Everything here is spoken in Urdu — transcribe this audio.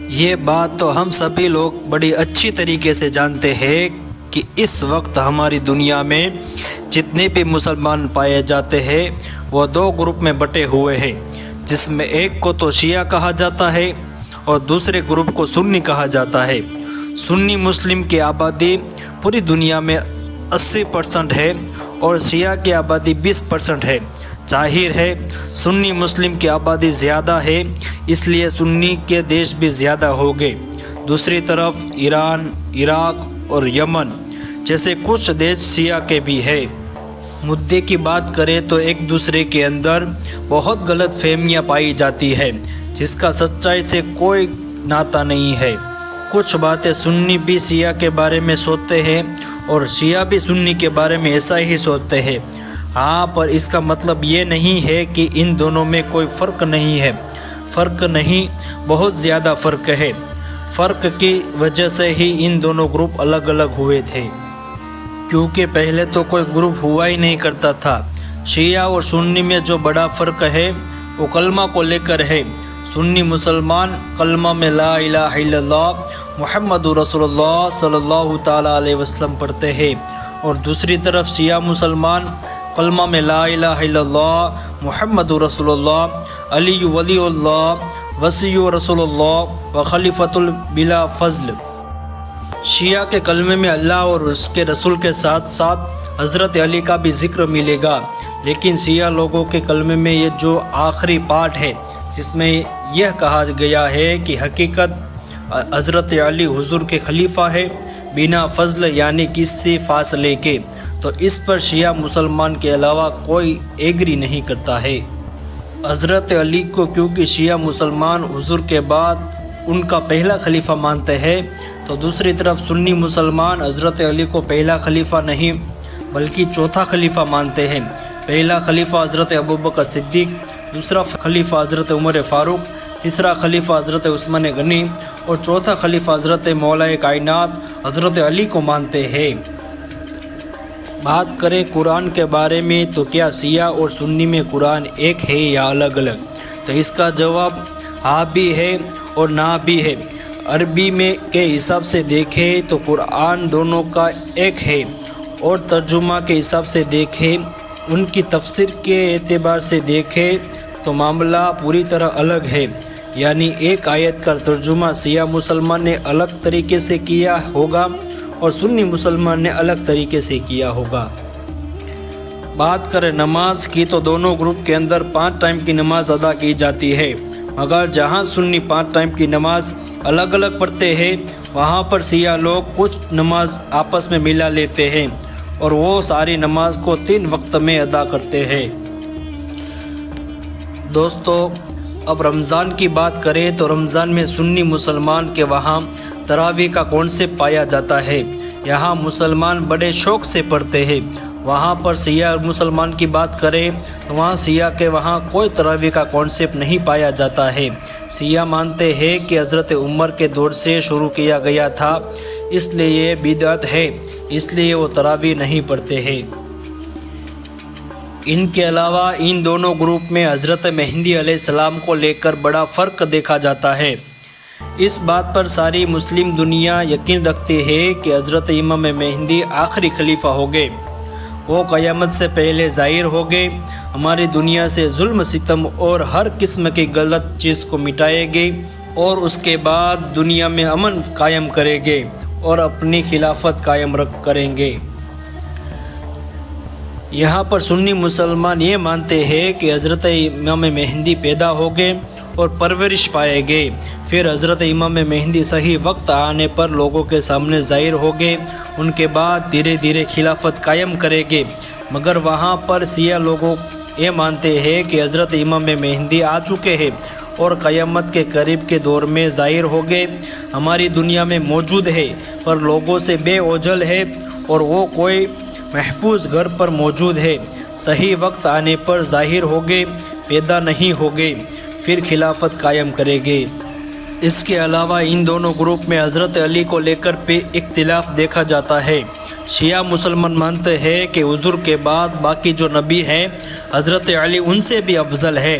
یہ بات تو ہم سبھی لوگ بڑی اچھی طریقے سے جانتے ہیں کہ اس وقت ہماری دنیا میں جتنے بھی مسلمان پائے جاتے ہیں وہ دو گروپ میں بٹے ہوئے ہیں، جس میں ایک کو تو شیعہ کہا جاتا ہے اور دوسرے گروپ کو سنی کہا جاتا ہے۔ سنی مسلم کی آبادی پوری دنیا میں 80% ہے اور شیعہ کی آبادی 20% ہے۔ ظاہر ہے سنی مسلم کی آبادی زیادہ ہے، اس لیے سنی کے دیش بھی زیادہ ہو گئے۔ دوسری طرف ایران، عراق اور یمن جیسے کچھ دیش شیعہ کے بھی ہے۔ مدعے کی بات کریں تو ایک دوسرے کے اندر بہت غلط فہمیاں پائی جاتی ہے جس کا سچائی سے کوئی ناطہ نہیں ہے۔ کچھ باتیں سنی بھی شیعہ کے بارے میں سوچتے ہیں اور شیعہ بھی سنی کے بارے میں ایسا ہی سوچتے ہیں۔ ہاں، پر اس کا مطلب یہ نہیں ہے کہ ان دونوں میں کوئی فرق نہیں ہے۔ فرق نہیں، بہت زیادہ فرق ہے۔ فرق کی وجہ سے ہی ان دونوں گروپ الگ الگ ہوئے تھے، کیونکہ پہلے تو کوئی گروپ ہوا ہی نہیں کرتا تھا۔ شیعہ اور سنی میں جو بڑا فرق ہے وہ کلمہ کو لے کر ہے۔ سنی مسلمان کلمہ میں لا الہ الا اللہ محمد رسول اللہ صلی اللہ تعالیٰ علیہ وسلم پڑھتے ہیں، اور دوسری طرف شیعہ مسلمان کلمہ میں لا الہ الا اللہ محمد رسول اللہ علی ولی اللہ وصی رسول اللہ و خلیفۃ بلا فضل۔ شیعہ کے کلمے میں اللہ اور اس کے رسول کے ساتھ ساتھ حضرت علی کا بھی ذکر ملے گا، لیکن شیعہ لوگوں کے کلمے میں یہ جو آخری پارٹ ہے جس میں یہ کہا گیا ہے کہ حقیقت حضرت علی حضور کے خلیفہ ہے بنا فضل، یعنی کسی فاصلے کے، تو اس پر شیعہ مسلمان کے علاوہ کوئی ایگری نہیں کرتا ہے۔ حضرت علی کو کیونکہ شیعہ مسلمان حضور کے بعد ان کا پہلا خلیفہ مانتے ہیں، تو دوسری طرف سنی مسلمان حضرت علی کو پہلا خلیفہ نہیں بلکہ چوتھا خلیفہ مانتے ہیں۔ پہلا خلیفہ حضرت ابوبکر صدیق، دوسرا خلیفہ حضرت عمر فاروق، تیسرا خلیفہ حضرت عثمان غنی اور چوتھا خلیفہ حضرت مولا کائنات حضرت علی کو مانتے ہیں۔ بات کریں قرآن کے بارے میں تو کیا شیعہ اور سنی میں قرآن ایک ہے یا الگ الگ؟ تو اس کا جواب ہاں بھی ہے اور نہ بھی ہے۔ عربی میں کے حساب سے دیکھیں تو قرآن دونوں کا ایک ہے، اور ترجمہ کے حساب سے دیکھیں، ان کی تفسیر کے اعتبار سے دیکھیں تو معاملہ پوری طرح الگ ہے۔ یعنی ایک آیت کا ترجمہ شیعہ مسلمان نے الگ طریقے سے کیا ہوگا اور سنی مسلمان نے الگ طریقے سے کیا ہوگا۔ بات کریں نماز کی تو دونوں گروپ کے اندر 5 ٹائم کی نماز ادا کی جاتی ہے، مگر جہاں سنی 5 ٹائم کی نماز الگ الگ پڑھتے ہیں وہاں پر شیعہ لوگ کچھ نماز آپس میں ملا لیتے ہیں اور وہ ساری نماز کو 3 وقت میں ادا کرتے ہیں۔ دوستو، اب رمضان کی بات کریں تو رمضان میں سنی مسلمان کے وہاں تراویح کا کانسیپٹ پایا جاتا ہے۔ یہاں مسلمان بڑے شوق سے پڑھتے ہیں۔ وہاں پر شیعہ مسلمان کی بات کریں تو وہاں شیعہ کے وہاں کوئی تراویح کا کانسیپٹ نہیں پایا جاتا ہے۔ شیعہ مانتے ہیں کہ حضرت عمر کے دور سے شروع کیا گیا تھا، اس لیے یہ بدعت ہے، اس لیے وہ تراویح نہیں پڑھتے ہیں۔ ان کے علاوہ ان دونوں گروپ میں حضرت مہدی علیہ السلام کو لے کر بڑا فرق دیکھا جاتا ہے۔ اس بات پر ساری مسلم دنیا یقین رکھتی ہے کہ حضرت امام مہدی آخری خلیفہ ہو گئے۔ وہ قیامت سے پہلے ظاہر ہو گئے، ہماری دنیا سے ظلم ستم اور ہر قسم کی غلط چیز کو مٹائے گے اور اس کے بعد دنیا میں امن قائم کریں گے اور اپنی خلافت قائم کریں گے۔ یہاں پر سنی مسلمان یہ مانتے ہیں کہ حضرت امام مہدی پیدا ہو گئے اور پرورش پائے گئے، پھر حضرت امام مہدی صحیح وقت آنے پر لوگوں کے سامنے ظاہر ہو گئے، ان کے بعد دھیرے دھیرے خلافت قائم کرے گے۔ مگر وہاں پر شیعہ لوگوں یہ مانتے ہیں کہ حضرت امام مہدی آ چکے ہیں اور قیامت کے قریب کے دور میں ظاہر ہو گئے، ہماری دنیا میں موجود ہے پر لوگوں سے بے اوجھل ہے اور وہ کوئی محفوظ گھر پر موجود ہے، صحیح وقت آنے پر ظاہر ہو گئے، پیدا نہیں ہو گئے، پھر خلافت قائم کرے گے۔ اس کے علاوہ ان دونوں گروپ میں حضرت علی کو لے کر بھی اختلاف دیکھا جاتا ہے۔ شیعہ مسلمان مانتے ہیں کہ حضور کے بعد باقی جو نبی ہیں حضرت علی ان سے بھی افضل ہے